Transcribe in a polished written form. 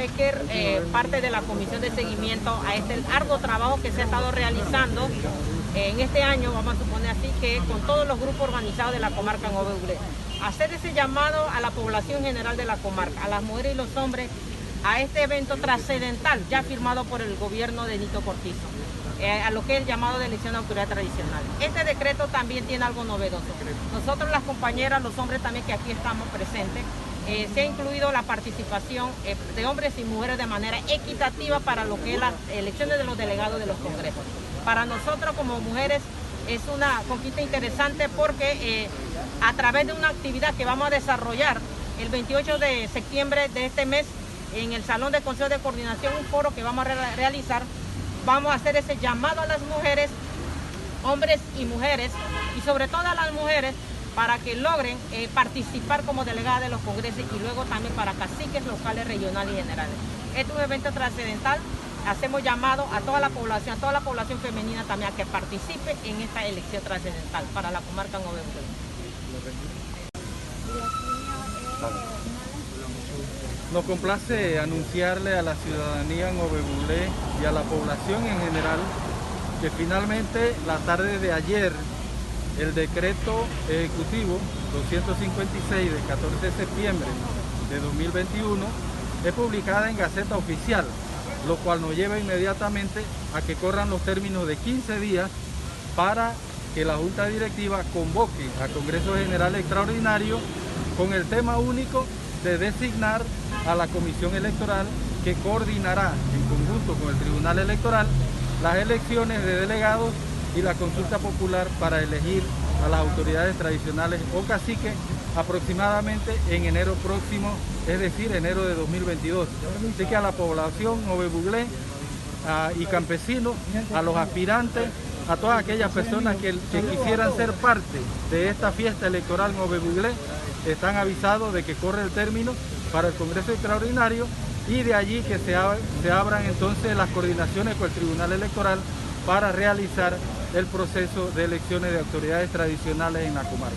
Becker, parte de la comisión de seguimiento a este arduo trabajo que se ha estado realizando en este año, vamos a suponer así, que con todos los grupos organizados de la comarca Nuevo Buglé. Hacer ese llamado a la población general de la comarca, a las mujeres y los hombres, a este evento trascendental ya firmado por el gobierno de Nito Cortizo, a lo que es el llamado de elección de autoridad tradicional. Este decreto también tiene algo novedoso. Nosotros, las compañeras, los hombres también que aquí estamos presentes, se ha incluido la participación de hombres y mujeres de manera equitativa para lo que es las elecciones de los delegados de los congresos. Para nosotros como mujeres es una conquista interesante porque a través de una actividad que vamos a desarrollar el 28 de septiembre de este mes en el Salón de Consejo de Coordinación, un foro que vamos a realizar, vamos a hacer ese llamado a las mujeres, hombres y mujeres, y sobre todo a las mujeres, para que logren participar como delegadas de los congresos y luego también para caciques locales, regionales y generales. Este es un evento trascendental. Hacemos llamado a toda la población femenina también a que participe en esta elección trascendental para la comarca Nuevo Buglé. Nos complace anunciarle a la ciudadanía en Nuevo Buglé y a la población en general que finalmente la tarde de ayer el decreto ejecutivo 256 del 14 de septiembre de 2021 es publicada en Gaceta Oficial, lo cual nos lleva inmediatamente a que corran los términos de 15 días para que la Junta Directiva convoque a Congreso General Extraordinario con el tema único de designar a la Comisión Electoral que coordinará en conjunto con el Tribunal Electoral las elecciones de delegados y la consulta popular para elegir a las autoridades tradicionales o caciques aproximadamente en enero próximo, es decir, enero de 2022. Así que a la población Nuevo Buglé y campesinos, a los aspirantes, a todas aquellas personas que quisieran ser parte de esta fiesta electoral Nuevo Buglé, están avisados de que corre el término para el Congreso Extraordinario y de allí que se abran entonces las coordinaciones con el Tribunal Electoral para realizar el proceso de elecciones de autoridades tradicionales en la comarca.